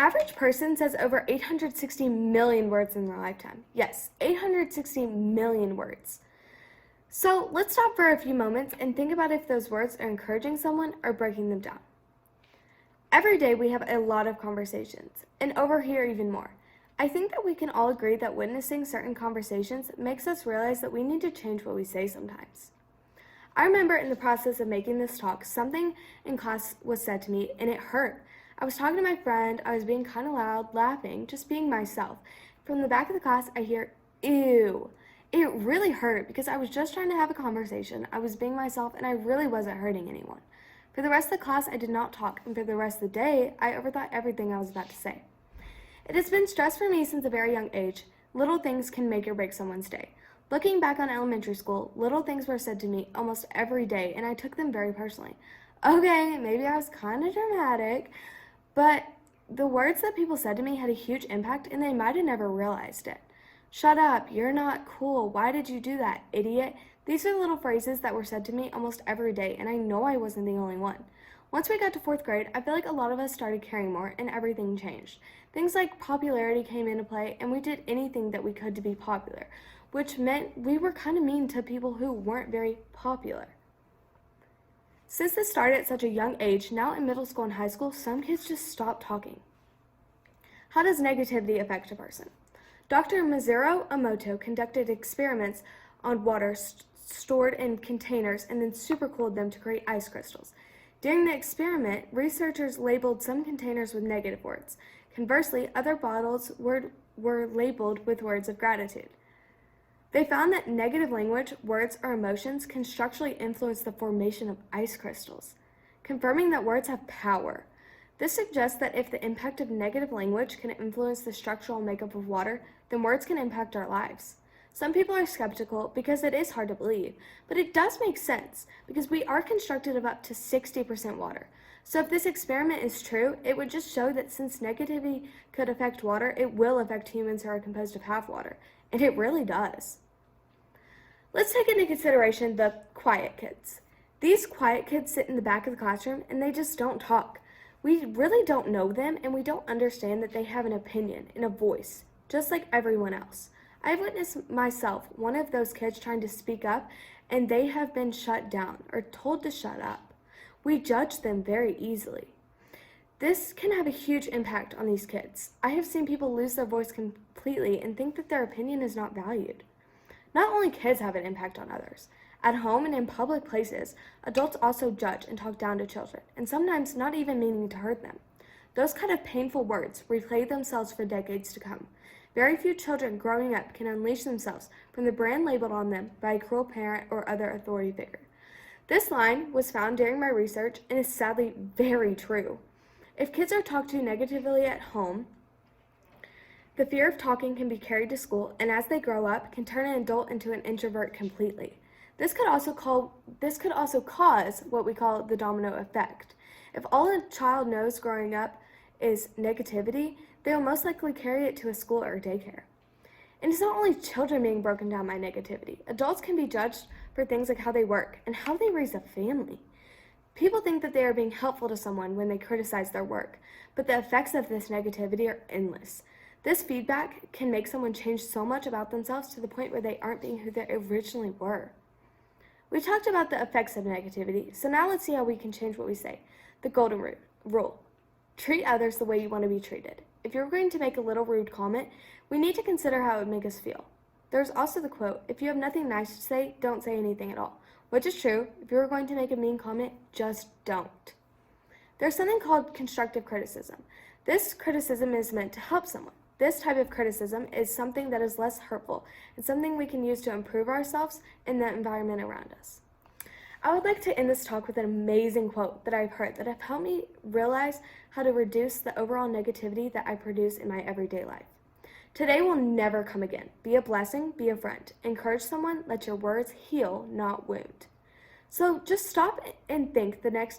average person says over 860 million words in their lifetime. Yes, 860 million words. So let's stop for a few moments and think about if those words are encouraging someone or breaking them down. Every day we have a lot of conversations, and over here even more. I think that we can all agree that witnessing certain conversations makes us realize that we need to change what we say sometimes. I remember in the process of making this talk, something in class was said to me, and it hurt. I was talking to my friend, I was being kind of loud, laughing, just being myself. From the back of the class, I hear, ew. It really hurt because I was just trying to have a conversation, I was being myself, and I really wasn't hurting anyone. For the rest of the class, I did not talk, and for the rest of the day, I overthought everything I was about to say. It has been stress for me since a very young age. Little things can make or break someone's day. Looking back on elementary school, little things were said to me almost every day, and I took them very personally. Okay, maybe I was kind of dramatic, but the words that people said to me had a huge impact, and they might have never realized it. Shut up, you're not cool, why did you do that, idiot? These are the little phrases that were said to me almost every day, and I know I wasn't the only one. Once we got to 4th grade, I feel like a lot of us started caring more, and everything changed. Things like popularity came into play, and we did anything that we could to be popular, which meant we were kind of mean to people who weren't very popular. Since this started at such a young age, now in middle school and high school, some kids just stop talking. How does negativity affect a person? Dr. Masaru Emoto conducted experiments on water stored in containers and then supercooled them to create ice crystals. During the experiment, researchers labeled some containers with negative words. Conversely, other bottles were labeled with words of gratitude. They found that negative language, words, or emotions can structurally influence the formation of ice crystals, confirming that words have power. This suggests that if the impact of negative language can influence the structural makeup of water, then words can impact our lives. Some people are skeptical because it is hard to believe, but it does make sense because we are constructed of up to 60% water. So if this experiment is true, it would just show that since negativity could affect water, it will affect humans who are composed of half water, and it really does. Let's take into consideration the quiet kids. These quiet kids sit in the back of the classroom and they just don't talk. We really don't know them and we don't understand that they have an opinion and a voice, just like everyone else. I've witnessed myself, one of those kids trying to speak up, and they have been shut down or told to shut up. We judge them very easily. This can have a huge impact on these kids. I have seen people lose their voice completely and think that their opinion is not valued. Not only kids have an impact on others. At home and in public places, adults also judge and talk down to children, and sometimes not even meaning to hurt them. Those kind of painful words replay themselves for decades to come. Very few children growing up can unleash themselves from the brand labeled on them by a cruel parent or other authority figure. This line was found during my research and is sadly very true. If kids are talked to negatively at home, the fear of talking can be carried to school, and as they grow up, can turn an adult into an introvert completely. This could also cause what we call the domino effect. If all a child knows growing up is negativity, they will most likely carry it to a school or daycare. And it's not only children being broken down by negativity. Adults can be judged for things like how they work and how they raise a family. People think that they are being helpful to someone when they criticize their work, but the effects of this negativity are endless. This feedback can make someone change so much about themselves to the point where they aren't being who they originally were. We talked about the effects of negativity, so now let's see how we can change what we say. The golden rule. Treat others the way you want to be treated. If you're going to make a little rude comment, we need to consider how it would make us feel. There's also the quote, if you have nothing nice to say, don't say anything at all. Which is true, if you're going to make a mean comment, just don't. There's something called constructive criticism. This criticism is meant to help someone. This type of criticism is something that is less hurtful and something we can use to improve ourselves and the environment around us. I would like to end this talk with an amazing quote that I've heard that have helped me realize how to reduce the overall negativity that I produce in my everyday life. Today will never come again. Be a blessing, be a friend. Encourage someone, let your words heal, not wound. So just stop and think the next